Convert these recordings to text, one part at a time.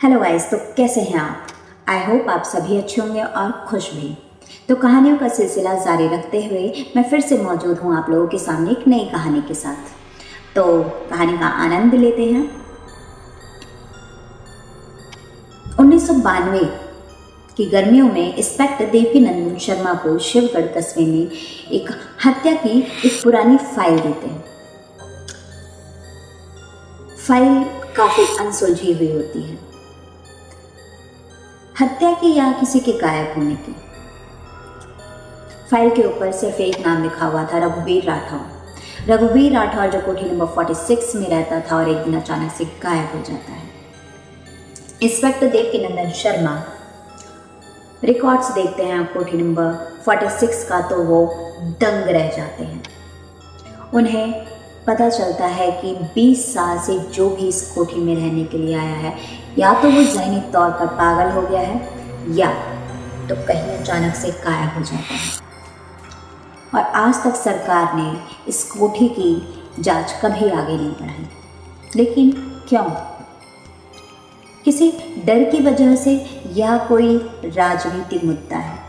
Hello guys, तो कैसे हैं आप? आई होप आप सभी अच्छे होंगे और खुश भी। तो कहानियों का सिलसिला जारी रखते हुए मैं फिर से मौजूद हूँ आप लोगों के सामने एक नई कहानी के साथ। तो कहानी का आनंद लेते हैं। 1992 की गर्मियों में इंस्पेक्टर देवकीनंदन शर्मा को शिवगढ़ कस्बे में एक हत्या की एक पुरानी फाइल देते हैं। फाइल काफी अनसुलझी हुई होती है, हत्या की या किसी के गायब होने की। फाइल के ऊपर सिर्फ एक नाम लिखा हुआ था, रघुवीर राठौर। रघुवीर राठौर जो कोठी नंबर 46 में रहता था और एक दिन अचानक से गायब हो जाता है। इंस्पेक्टर देवकीनंदन शर्मा रिकॉर्ड्स देखते हैं कोठी नंबर 46 का, तो वो दंग रह जाते हैं। उन्हें पता चलता है कि 20 साल से जो भी इस कोठी में रहने के लिए आया है, या तो वो ज़हनी तौर पर पागल हो गया है या तो कहीं अचानक से गायब हो जाता है। और आज तक सरकार ने इस कोठी की जांच कभी आगे नहीं बढ़ाई। लेकिन क्यों? किसी डर की वजह से या कोई राजनीतिक मुद्दा है?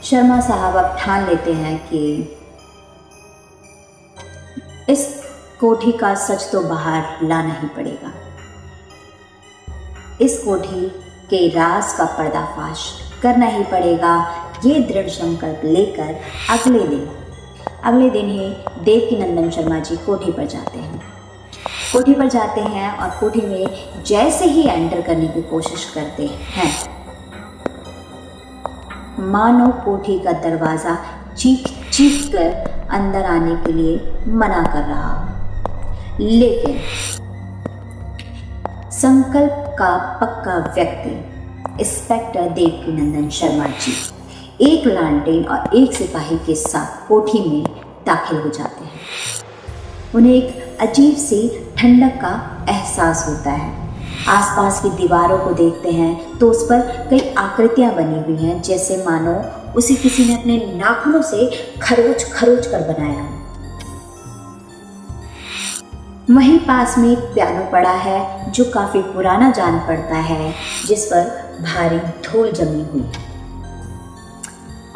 शर्मा साहब अब ठान लेते हैं कि इस कोठी का सच तो बाहर लाना ही पड़ेगा। इस कोठी के राज का पर्दाफाश करना ही पड़ेगा। ये दृढ़ संकल्प लेकर अगले दिन ही देवकीनंदन शर्मा जी कोठी पर जाते हैं। कोठी पर जाते हैं और कोठी में जैसे ही एंटर करने की कोशिश करते हैं, मानो कोठी का दरवाजा चीख चीख कर अंदर आने के लिए मना कर रहा हो। लेकिन संकल्प का पक्का व्यक्ति इंस्पेक्टर देवकीनंदन शर्मा जी एक लालटेन और एक सिपाही के साथ कोठी में दाखिल हो जाते हैं। उन्हें एक अजीब सी ठंडक का एहसास होता है। आसपास की दीवारों को देखते हैं तो उस पर कई आकृतियां बनी हुई हैं, जैसे मानो उसे किसी ने अपने नाखूनों से खरोच खरोच कर बनाया हो। वहीं पास में एक पियानो पड़ा है जो काफी पुराना जान पड़ता है, जिस पर भारी धूल जमी हुई है।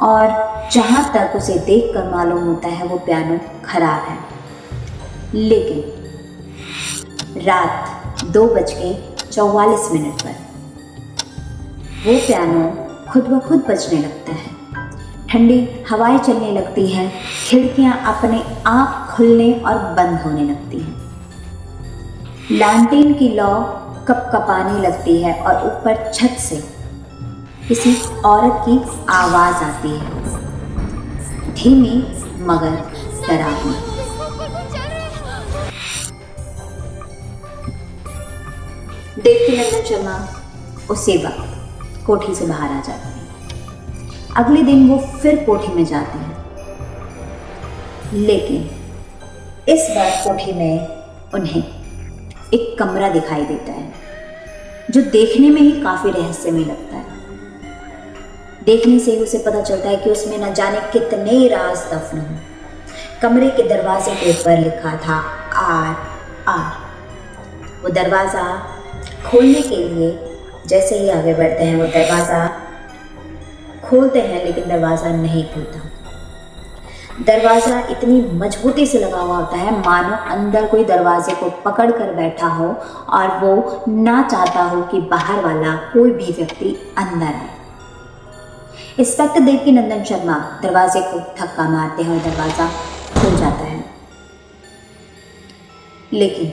और जहां तक उसे देखकर मालूम होता है वो पियानो खराब है। लेकिन रात 2:44 पर वो पियानो खुद ब खुद बजने लगता है। ठंडी हवाएं चलने लगती हैं, खिड़कियां अपने आप खुलने और बंद होने लगती हैं। लालटेन की लौ कपकपाने लगती है और ऊपर छत से किसी औरत की आवाज आती है, धीमी मगर डरावनी। देवकीनंदन शर्मा उसी वक्त कोठी से बाहर आ जाते हैं। अगले दिन वो फिर कोठी में जाते हैं, लेकिन इस बार कोठी में उन्हें एक कमरा दिखाई देता है जो देखने में ही काफी रहस्यमय लगता है। देखने से ही उसे पता चलता है कि उसमें न जाने कितने राज दफन हैं। कमरे के दरवाजे के ऊपर लिखा था R। वो दरवाज़ा खोलने के लिए जैसे ही आगे बढ़ते हैं, वो दरवाज़ा खोलते हैं, लेकिन दरवाज़ा नहीं खुलता। दरवाज़ा इतनी मजबूती से लगा हुआ होता है मानो अंदर कोई दरवाजे को पकड़ कर बैठा हो और वो ना चाहता हो कि बाहर वाला कोई भी व्यक्ति अंदर आए। इंस्पेक्टर देवकीनंदन शर्मा दरवाजे को धक्का मारते हैं और दरवाज़ा खुल जाता है। लेकिन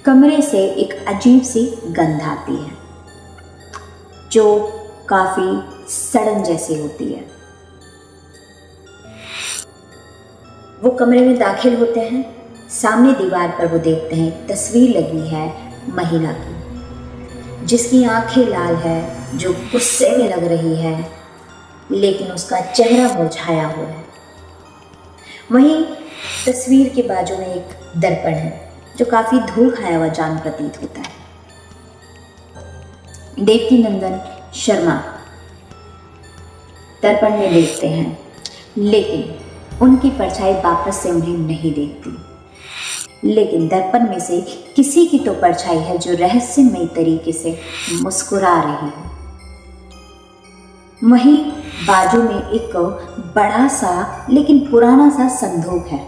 कमरे से एक अजीब सी गंध आती है जो काफ़ी सड़न जैसी होती है। वो कमरे में दाखिल होते हैं। सामने दीवार पर वो देखते हैं एक तस्वीर लगी है महिला की, जिसकी आंखें लाल है, जो गुस्से में लग रही है, लेकिन उसका चेहरा मुरझाया हुआ है। वहीं तस्वीर के बाजू में एक दर्पण है जो काफी धूल खाया हुआ जान प्रतीत होता है। देवकीनंदन शर्मा दर्पण में देखते हैं, लेकिन उनकी परछाई वापस से उन्हें नहीं देखती। लेकिन दर्पण में से किसी की तो परछाई है जो रहस्यमय तरीके से मुस्कुरा रही है। वहीं बाजू में एक बड़ा सा लेकिन पुराना सा संदूक है।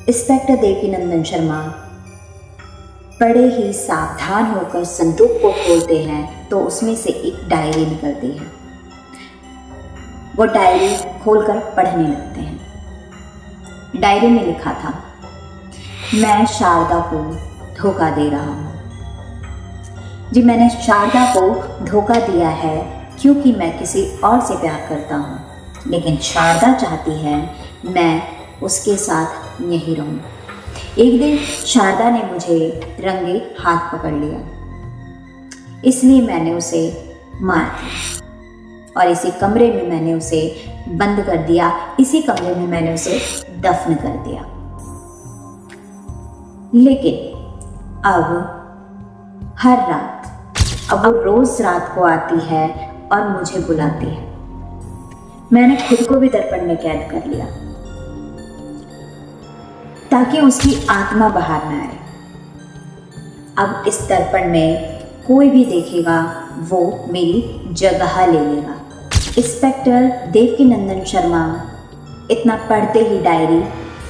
इंस्पेक्टर देवकीनंदन शर्मा बड़े ही सावधान होकर संदूक को खोलते हैं तो उसमें से एक डायरी निकलती है। वो डायरी खोलकर पढ़ने लगते हैं। डायरी में लिखा था, मैं शारदा को धोखा दे रहा हूँ। जी, मैंने शारदा को धोखा दिया है क्योंकि मैं किसी और से प्यार करता हूँ, लेकिन शारदा चाहती है मैं उसके साथ यहीं रहूँ। एक दिन शारदा ने मुझे रंगे हाथ पकड़ लिया, इसलिए मैंने उसे मार दिया और इसी कमरे में मैंने उसे बंद कर दिया। इसी कमरे में मैंने उसे दफन कर दिया। लेकिन अब हर रात, अब वो रोज रात को आती है और मुझे बुलाती है। मैंने खुद को भी दर्पण में कैद कर लिया ताकि उसकी आत्मा बाहर न आए। अब इस दर्पण में कोई भी देखेगा वो मेरी जगह ले लेगा। इंस्पेक्टर देवकीनंदन शर्मा इतना पढ़ते ही डायरी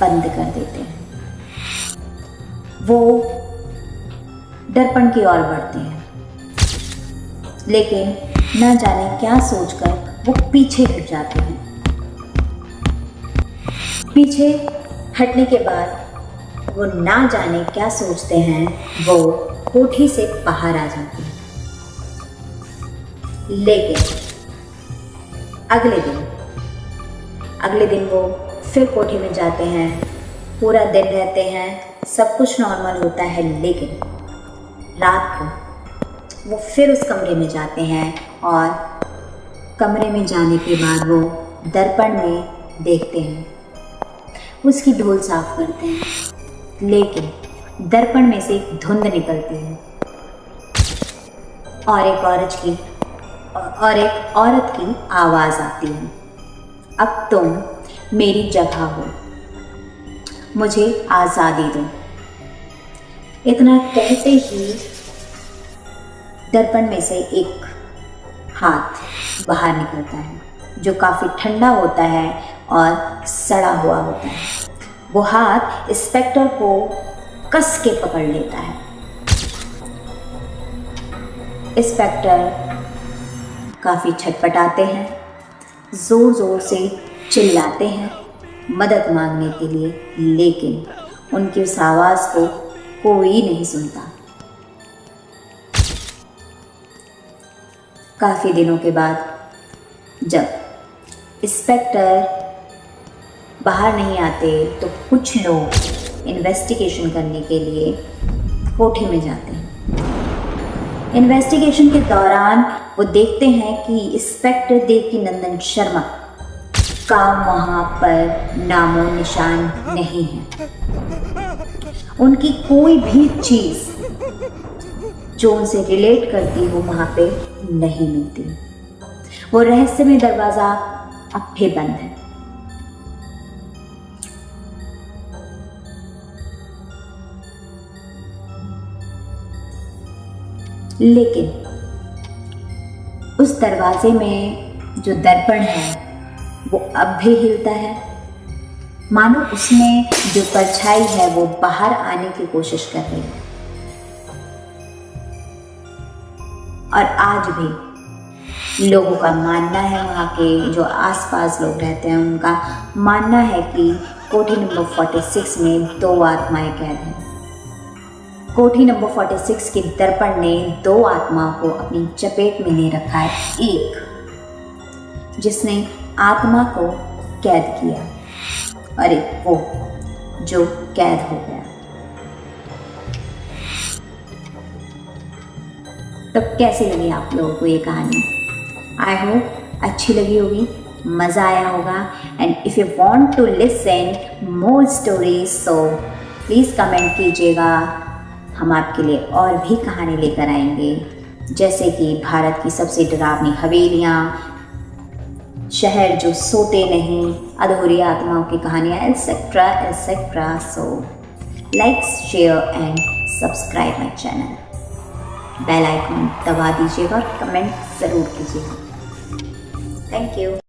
बंद कर देते हैं। वो दर्पण की ओर बढ़ते हैं, लेकिन न जाने क्या सोचकर वो पीछे हट जाते हैं। पीछे हटने के बाद वो ना जाने क्या सोचते हैं, वो कोठी से बाहर आ जाते हैं। लेकिन अगले दिन वो फिर कोठी में जाते हैं। पूरा दिन रहते हैं, सब कुछ नॉर्मल होता है, लेकिन रात को वो फिर उस कमरे में जाते हैं और कमरे में जाने के बाद वो दर्पण में देखते हैं, उसकी धूल साफ करते हैं, लेकिन दर्पण में से एक धुंध निकलती है और एक औरत की आवाज़ आती है, अब तुम मेरी जगह हो, मुझे आज़ादी दो। इतना कहते ही दर्पण में से एक हाथ बाहर निकलता है जो काफ़ी ठंडा होता है और सड़ा हुआ होता है। वो हाथ इंस्पेक्टर को कस के पकड़ लेता है। इंस्पेक्टर काफ़ी छटपटाते हैं, ज़ोर ज़ोर से चिल्लाते हैं मदद मांगने के लिए, लेकिन उनकी उस आवाज़ को कोई नहीं सुनता। काफ़ी दिनों के बाद जब इंस्पेक्टर बाहर नहीं आते तो कुछ लोग इन्वेस्टिगेशन करने के लिए कोठी में जाते हैं। इन्वेस्टिगेशन के दौरान वो देखते हैं कि इंस्पेक्टर देवकीनंदन शर्मा का वहाँ पर नामो निशान नहीं है। उनकी कोई भी चीज़ जो उनसे रिलेट करती हो वहाँ पे नहीं मिलती। वो रहस्यमय दरवाज़ा अब भी बंद है। लेकिन उस दरवाजे में जो दर्पण है वो अब भी हिलता है, मानो उसमें जो परछाई है वो बाहर आने की कोशिश कर रही है। और आज भी लोगों का मानना है, वहाँ के जो आसपास लोग रहते हैं उनका मानना है कि कोठी नंबर 46 में 2 आत्माएं कैद हैं। कोठी नंबर 46 के दर्पण ने 2 आत्माओं को अपनी चपेट में ले रखा है। एक जिसने आत्मा को कैद किया और एक वो जो कैद हो गया। तो कैसी लगी आप लोगों को ये कहानी? आई होप अच्छी लगी होगी, मज़ा आया होगा। And if you want to listen more stories so please comment कीजिएगा, हम आपके लिए और भी कहानी लेकर आएंगे, जैसे कि भारत की सबसे डरावनी हवेलियाँ, शहर जो सोते नहीं, अधूरी आत्माओं की कहानियाँ, etcetera etcetera. So like, share and subscribe my channel. Bell icon दबा दीजिएगा और कमेंट ज़रूर कीजिएगा। Thank you.